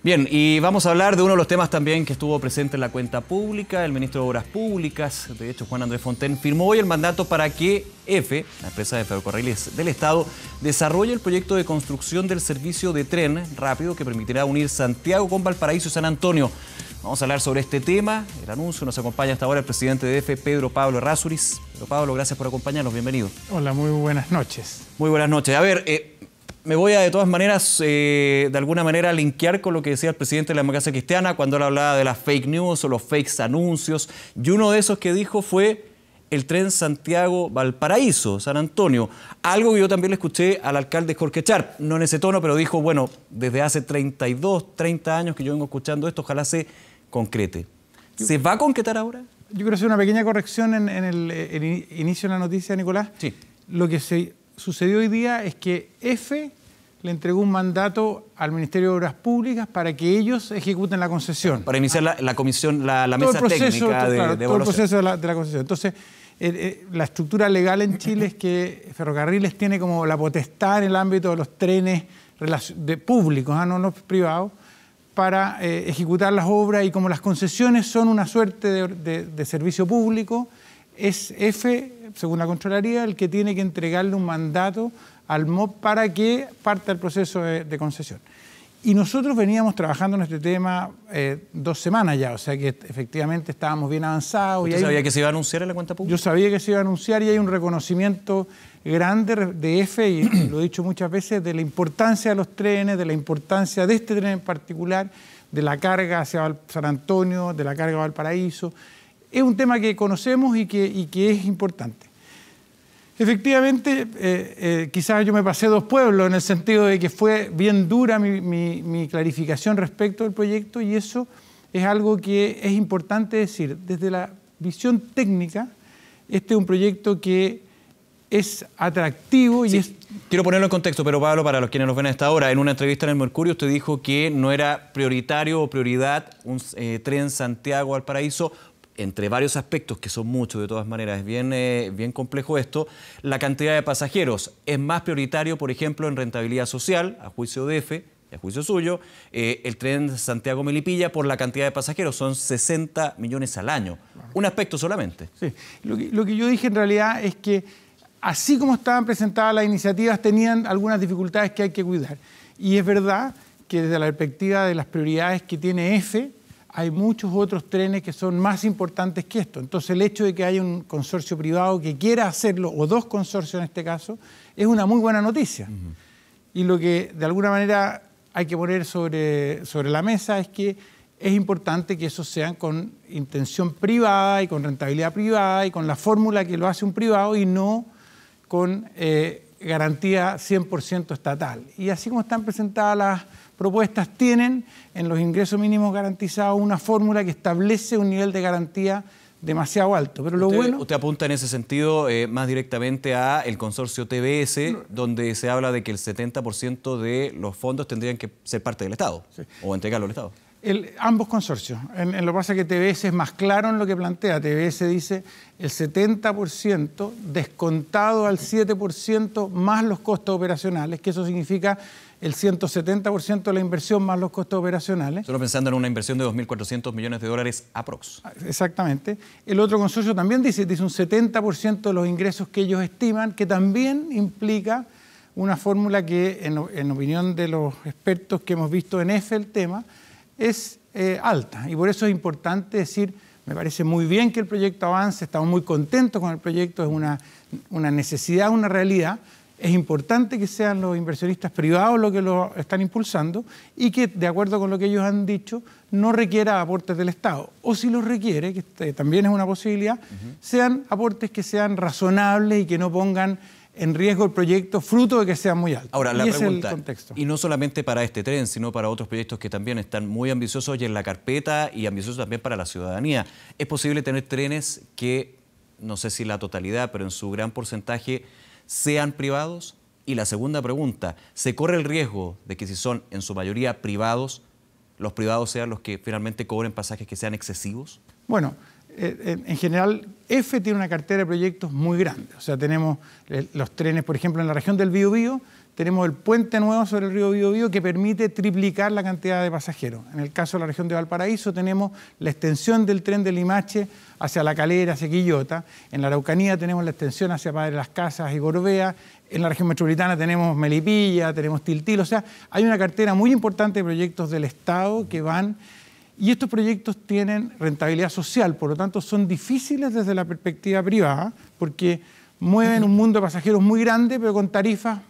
Bien, y vamos a hablar de uno de los temas también que estuvo presente en la cuenta pública. El ministro de Obras Públicas, de hecho Juan Andrés Fontaine, firmó hoy el mandato para que EFE, la empresa de ferrocarriles del Estado, desarrolle el proyecto de construcción del servicio de tren rápido que permitirá unir Santiago con Valparaíso y San Antonio. Vamos a hablar sobre este tema, el anuncio. Nos acompaña hasta ahora el presidente de EFE, Pedro Pablo Errázuriz. Pedro Pablo, gracias por acompañarnos, bienvenido. Hola, muy buenas noches. Muy buenas noches. A ver, me voy a de todas maneras, de alguna manera, linkear con lo que decía el presidente de la Democracia Cristiana cuando él hablaba de las fake news o los fake anuncios. Y uno de esos que dijo fue el tren Santiago-Valparaíso, San Antonio. Algo que yo también le escuché al alcalde Jorge Sharp, no en ese tono, pero dijo, bueno, desde hace 32, 30 años que yo vengo escuchando esto, ojalá se concrete. ¿Se va a concretar ahora? Yo quiero hacer una pequeña corrección en el inicio de la noticia, Nicolás. Sí. Lo que sucedió hoy día es que EFE le entregó un mandato al Ministerio de Obras Públicas para que ellos ejecuten la concesión. Para iniciar la comisión, la mesa técnica de evaluación. Todo el proceso de la concesión. Entonces, la estructura legal en Chile es que Ferrocarriles tiene como la potestad en el ámbito de los trenes públicos, no los privados, para ejecutar las obras, y como las concesiones son una suerte de servicio público, es EFE, según la Contraloría, el que tiene que entregarle un mandato al MOP para que parta el proceso de concesión. Y nosotros veníamos trabajando en este tema 2 semanas ya, o sea que efectivamente estábamos bien avanzados. ¿Usted sabía que se iba a anunciar en la cuenta pública? Yo sabía que se iba a anunciar, y hay un reconocimiento grande de EFE, y lo he dicho muchas veces, de la importancia de los trenes, de la importancia de este tren en particular, de la carga hacia San Antonio, de la carga a Valparaíso. Es un tema que conocemos y que es importante. Efectivamente, quizás yo me pasé 2 pueblos en el sentido de que fue bien dura mi clarificación respecto del proyecto, y eso es algo que es importante decir. Desde la visión técnica, este es un proyecto que es atractivo y sí. Quiero ponerlo en contexto, pero Pablo, para los quienes nos ven a esta hora, en una entrevista en El Mercurio usted dijo que no era prioritario o prioridad un tren Santiago-Valparaíso, entre varios aspectos, que son muchos de todas maneras, es bien complejo esto. La cantidad de pasajeros es más prioritario, por ejemplo, en rentabilidad social, a juicio de EFE, y a juicio suyo, el tren Santiago-Melipilla por la cantidad de pasajeros, son 60 millones al año. Un aspecto solamente. Sí. Lo que yo dije en realidad es que, así como estaban presentadas las iniciativas, tenían algunas dificultades que hay que cuidar. Y es verdad que desde la perspectiva de las prioridades que tiene EFE, hay muchos otros trenes que son más importantes que esto. Entonces, el hecho de que haya un consorcio privado que quiera hacerlo, o 2 consorcios en este caso, es una muy buena noticia. Y lo que de alguna manera hay que poner sobre la mesa es que es importante que esos sean con intención privada y con rentabilidad privada y con la fórmula que lo hace un privado, y no con garantía 100% estatal. Y así como están presentadas las propuestas, tienen en los ingresos mínimos garantizados una fórmula que establece un nivel de garantía demasiado alto. Pero usted apunta en ese sentido más directamente a el consorcio TBS, donde se habla de que el 70% de los fondos tendrían que ser parte del Estado, sí, o entregarlo al Estado. Ambos consorcios. Lo que pasa es que TBS es más claro en lo que plantea. TBS dice el 70% descontado al 7% más los costos operacionales, que eso significa el 170% de la inversión más los costos operacionales. Solo pensando en una inversión de 2.400 millones de dólares aprox. Exactamente. El otro consorcio también dice un 70% de los ingresos que ellos estiman, que también implica una fórmula que, en opinión de los expertos que hemos visto en EFE el tema, es alta. Y por eso es importante decir, me parece muy bien que el proyecto avance, estamos muy contentos con el proyecto, es una necesidad, una realidad. Es importante que sean los inversionistas privados los que lo están impulsando, y que, de acuerdo con lo que ellos han dicho, no requiera aportes del Estado. O si los requiere, que también es una posibilidad, sean aportes que sean razonables y que no pongan en riesgo el proyecto fruto de que sea muy alto. Ahora, la pregunta, y no solamente para este tren, sino para otros proyectos que también están muy ambiciosos y en la carpeta, y ambiciosos también para la ciudadanía. ¿Es posible tener trenes que, no sé si la totalidad, pero en su gran porcentaje, sean privados? Y la segunda pregunta, ¿se corre el riesgo de que, si son en su mayoría privados, los privados sean los que finalmente cobren pasajes que sean excesivos? Bueno, en general, EFE tiene una cartera de proyectos muy grande. O sea, tenemos los trenes, por ejemplo, en la región del Biobío, tenemos el puente nuevo sobre el río Biobío que permite triplicar la cantidad de pasajeros. En el caso de la región de Valparaíso tenemos la extensión del tren de Limache hacia La Calera, hacia Quillota. En la Araucanía tenemos la extensión hacia Padre Las Casas y Gorbea. En la región metropolitana tenemos Melipilla, tenemos Tiltil. O sea, hay una cartera muy importante de proyectos del Estado que van... Y estos proyectos tienen rentabilidad social, por lo tanto son difíciles desde la perspectiva privada, porque mueven un mundo de pasajeros muy grande, pero con tarifas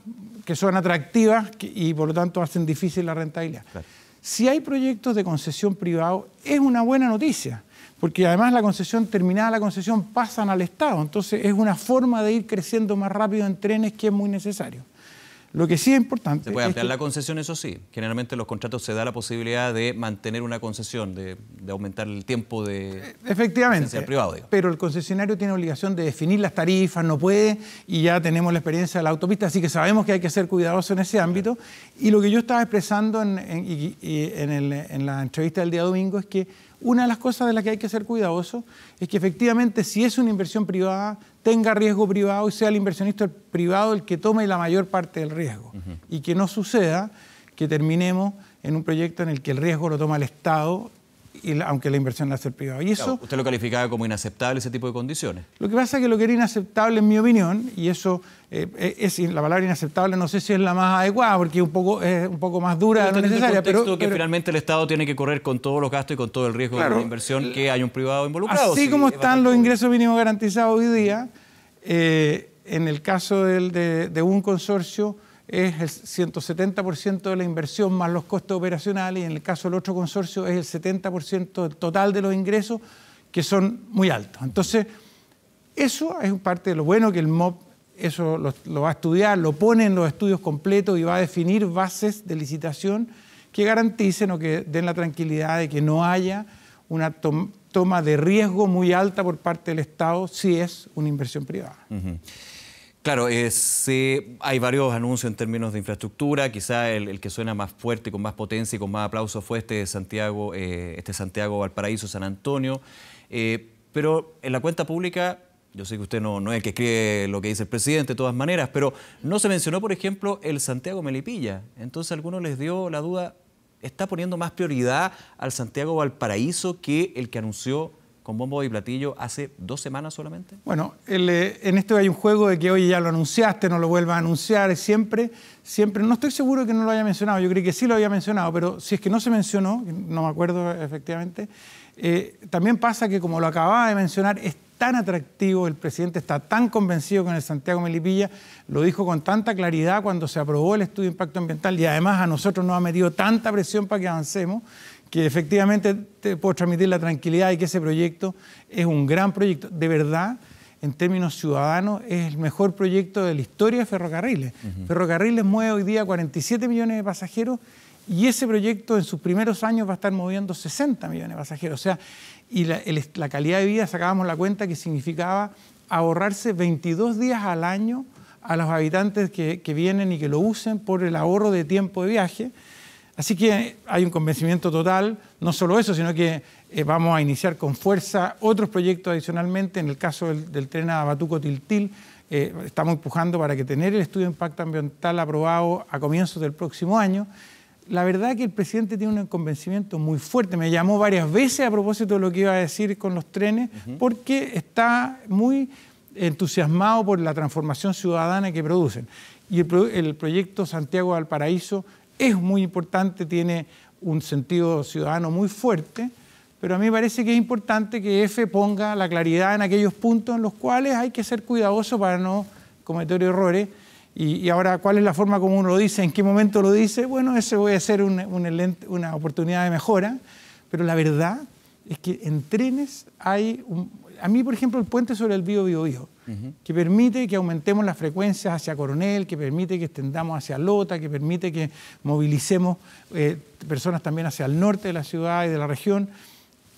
que son atractivas y por lo tanto hacen difícil la rentabilidad. Claro. Si hay proyectos de concesión privado, es una buena noticia, porque además la concesión, terminada la concesión, pasan al Estado. Entonces es una forma de ir creciendo más rápido en trenes que es muy necesario. Lo que sí es importante... ¿Se puede ampliar la concesión? Eso sí. Generalmente en los contratos se da la posibilidad de mantener una concesión, de aumentar el tiempo de... Efectivamente, privado, digo. Pero el concesionario tiene obligación de definir las tarifas, no puede, y ya tenemos la experiencia de la autopista, así que sabemos que hay que ser cuidadosos en ese ámbito. Y lo que yo estaba expresando en la entrevista del día domingo es que una de las cosas de las que hay que ser cuidadoso es que efectivamente si es una inversión privada, tenga riesgo privado y sea el inversionista privado el que tome la mayor parte del riesgo. Y que no suceda que terminemos en un proyecto en el que el riesgo lo toma el Estado, aunque la inversión la hace el privado. Y eso, claro, usted lo calificaba como inaceptable ese tipo de condiciones. Lo que pasa es que lo que era inaceptable, en mi opinión, y eso la palabra inaceptable no sé si es la más adecuada, porque es un poco más dura de lo necesaria. Pero finalmente el Estado tiene que correr con todos los gastos y con todo el riesgo de la inversión que hay un privado involucrado. Así como están los ingresos mínimos garantizados hoy día, en el caso de un consorcio, es el 170% de la inversión más los costos operacionales, y en el caso del otro consorcio es el 70% del total de los ingresos, que son muy altos. Entonces, eso es parte de lo bueno que el MOP eso lo va a estudiar, lo pone en los estudios completos y va a definir bases de licitación que garanticen o que den la tranquilidad de que no haya una toma de riesgo muy alta por parte del Estado si es una inversión privada. Claro, hay varios anuncios en términos de infraestructura. Quizá el que suena más fuerte, con más potencia y con más aplauso fue Santiago Valparaíso, San Antonio. Pero en la cuenta pública, yo sé que usted no es el que escribe lo que dice el presidente de todas maneras, pero no se mencionó, por ejemplo, el Santiago Melipilla. Entonces a algunos les dio la duda, ¿está poniendo más prioridad al Santiago Valparaíso que el que anunció con bombo y platillo hace 2 semanas solamente? Bueno, en esto hay un juego de que, oye, ya lo anunciaste, no lo vuelvas a anunciar, siempre, no estoy seguro de que no lo haya mencionado, yo creo que sí lo había mencionado, pero si es que no se mencionó, no me acuerdo efectivamente, también pasa que, como lo acababa de mencionar, es tan atractivo, el presidente está tan convencido con el Santiago Melipilla, lo dijo con tanta claridad cuando se aprobó el estudio de impacto ambiental y además a nosotros nos ha metido tanta presión para que avancemos, que efectivamente te puedo transmitir la tranquilidad de que ese proyecto es un gran proyecto. De verdad, en términos ciudadanos, es el mejor proyecto de la historia de Ferrocarriles. Ferrocarriles mueve hoy día 47 millones de pasajeros y ese proyecto en sus primeros años va a estar moviendo 60 millones de pasajeros. O sea, y la calidad de vida, sacábamos la cuenta que significaba ahorrarse 22 días al año a los habitantes que vienen y que lo usen por el ahorro de tiempo de viaje. Así que hay un convencimiento total, no solo eso, sino que vamos a iniciar con fuerza otros proyectos adicionalmente. En el caso del tren a Batuco-Tiltil, estamos empujando para que tener el estudio de impacto ambiental aprobado a comienzos del próximo año. La verdad es que el presidente tiene un convencimiento muy fuerte. Me llamó varias veces a propósito de lo que iba a decir con los trenes, porque está muy entusiasmado por la transformación ciudadana que producen. Y el proyecto Santiago Valparaíso es muy importante, tiene un sentido ciudadano muy fuerte, pero a mí me parece que es importante que EFE ponga la claridad en aquellos puntos en los cuales hay que ser cuidadoso para no cometer errores. Y ahora, ¿cuál es la forma como uno lo dice? ¿En qué momento lo dice? Bueno, eso puede ser una oportunidad de mejora, pero la verdad es que en trenes hay... A mí, por ejemplo, el puente sobre el Biobío, que permite que aumentemos las frecuencias hacia Coronel, que permite que extendamos hacia Lota, que permite que movilicemos personas también hacia el norte de la ciudad y de la región.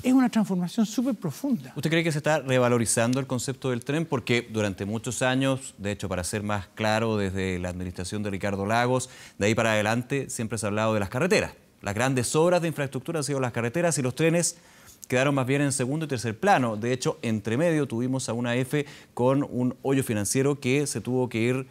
Es una transformación súper profunda. ¿Usted cree que se está revalorizando el concepto del tren? Porque durante muchos años, de hecho, para ser más claro, desde la administración de Ricardo Lagos, de ahí para adelante, siempre se ha hablado de las carreteras. Las grandes obras de infraestructura han sido las carreteras y los trenes quedaron más bien en segundo y tercer plano. De hecho, entre medio tuvimos a una EFE con un hoyo financiero que se tuvo que ir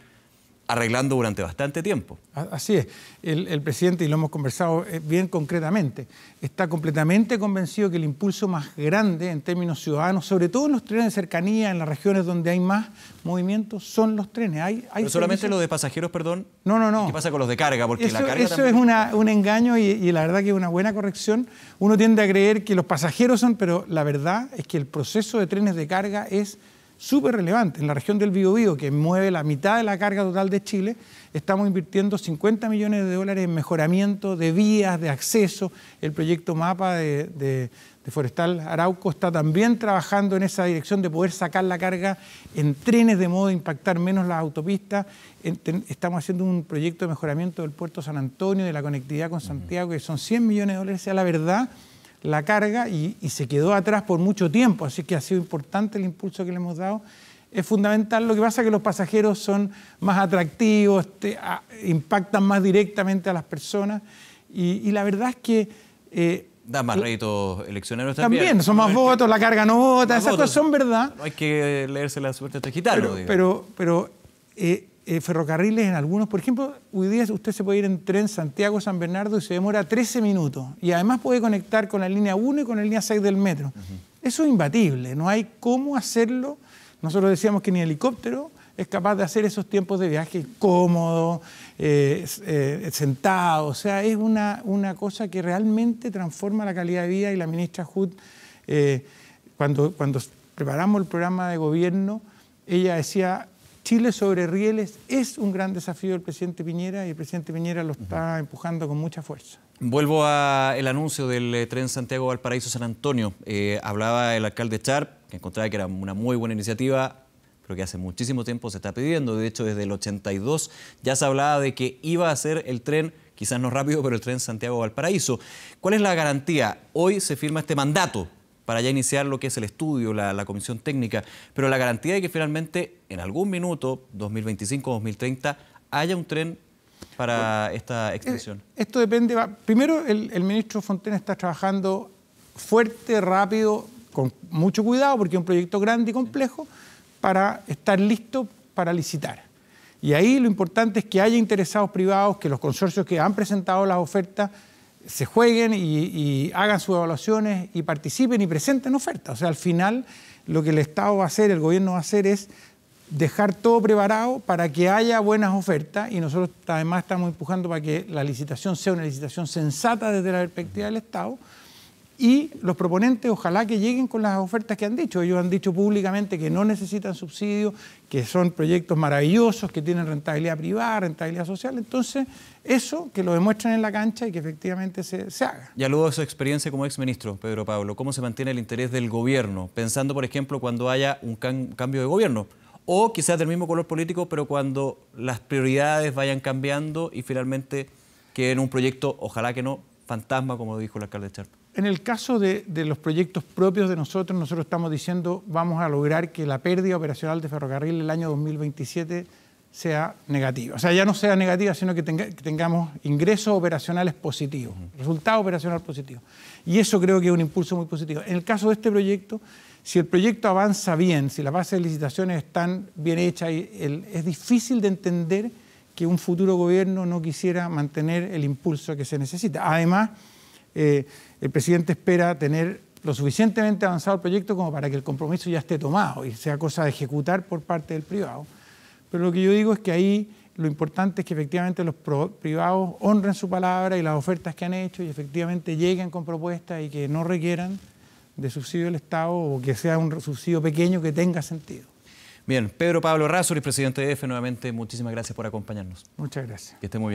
arreglando durante bastante tiempo. Así es. El presidente, y lo hemos conversado bien concretamente, está completamente convencido que el impulso más grande en términos ciudadanos, sobre todo en los trenes de cercanía, en las regiones donde hay más movimientos, son los trenes. Pero solamente los de pasajeros, perdón. No. ¿Qué pasa con los de carga? Porque eso, la carga eso también... es un engaño y la verdad que es una buena corrección. Uno tiende a creer que los pasajeros son, pero la verdad es que el proceso de trenes de carga es súper relevante. En la región del Biobío, que mueve la mitad de la carga total de Chile, estamos invirtiendo 50 millones de dólares en mejoramiento de vías, de acceso. El proyecto MAPA de Forestal Arauco está también trabajando en esa dirección de poder sacar la carga en trenes de modo de impactar menos las autopistas. Estamos haciendo un proyecto de mejoramiento del puerto San Antonio, de la conectividad con Santiago, que son 100 millones de dólares. Sea la verdad, la carga y se quedó atrás por mucho tiempo, así que ha sido importante el impulso que le hemos dado. Es fundamental. Lo que pasa es que los pasajeros son más atractivos, impactan más directamente a las personas y la verdad es que... da más réditos eleccionarios también. Son más votos, la carga no vota, esas cosas son verdad. No hay que leerse la suerte de gitano. Pero ferrocarriles en algunos, por ejemplo, hoy día usted se puede ir en tren Santiago-San Bernardo y se demora 13 minutos. Y además puede conectar con la línea 1 y con la línea 6 del metro. Eso es imbatible, no hay cómo hacerlo. Nosotros decíamos que ni helicóptero es capaz de hacer esos tiempos de viaje cómodo, sentado. O sea, es una cosa que realmente transforma la calidad de vida y la ministra Hood, cuando preparamos el programa de gobierno, ella decía: Chile sobre rieles es un gran desafío del presidente Piñera y el presidente Piñera lo está empujando con mucha fuerza. Vuelvo al anuncio del tren Santiago-Valparaíso-San Antonio. Hablaba el alcalde Sharp, que encontraba que era una muy buena iniciativa, pero que hace muchísimo tiempo se está pidiendo. De hecho, desde el 82 ya se hablaba de que iba a ser el tren, quizás no rápido, pero el tren Santiago-Valparaíso. ¿Cuál es la garantía? Hoy se firma este mandato para ya iniciar lo que es el estudio, la comisión técnica, pero la garantía de que finalmente en algún minuto, 2025, 2030, haya un tren para esta extensión. Esto depende. Primero, el ministro Fontaine está trabajando fuerte, rápido, con mucho cuidado, porque es un proyecto grande y complejo, para estar listo para licitar. Y ahí lo importante es que haya interesados privados, que los consorcios que han presentado las ofertas se jueguen y hagan sus evaluaciones y participen y presenten ofertas. O sea, al final lo que el Estado va a hacer, el gobierno va a hacer es dejar todo preparado para que haya buenas ofertas y nosotros además estamos empujando para que la licitación sea una licitación sensata desde la perspectiva del Estado y los proponentes ojalá que lleguen con las ofertas que han dicho. Ellos han dicho públicamente que no necesitan subsidios, que son proyectos maravillosos, que tienen rentabilidad privada, rentabilidad social. Entonces, eso que lo demuestren en la cancha y que efectivamente se haga. Ya luego de su experiencia como exministro, Pedro Pablo, ¿cómo se mantiene el interés del gobierno? Pensando, por ejemplo, cuando haya un cambio de gobierno, o quizás del mismo color político, pero cuando las prioridades vayan cambiando y finalmente quede en un proyecto, ojalá que no, fantasma, como dijo el alcalde Sharp. En el caso de los proyectos propios de nosotros estamos diciendo vamos a lograr que la pérdida operacional de ferrocarril el año 2027 sea negativa. O sea, ya no sea negativa, sino que tengamos ingresos operacionales positivos, resultado operacional positivo. Y eso creo que es un impulso muy positivo. En el caso de este proyecto, si el proyecto avanza bien, si las bases de licitaciones están bien hechas, es difícil de entender que un futuro gobierno no quisiera mantener el impulso que se necesita. Además, el presidente espera tener lo suficientemente avanzado el proyecto como para que el compromiso ya esté tomado y sea cosa de ejecutar por parte del privado. Pero lo que yo digo es que ahí lo importante es que efectivamente los privados honren su palabra y las ofertas que han hecho y efectivamente lleguen con propuestas y que no requieran de subsidio del Estado o que sea un subsidio pequeño que tenga sentido. Bien, Pedro Pablo Errázuriz, presidente de EFE, nuevamente muchísimas gracias por acompañarnos. Muchas gracias. Que esté muy bien.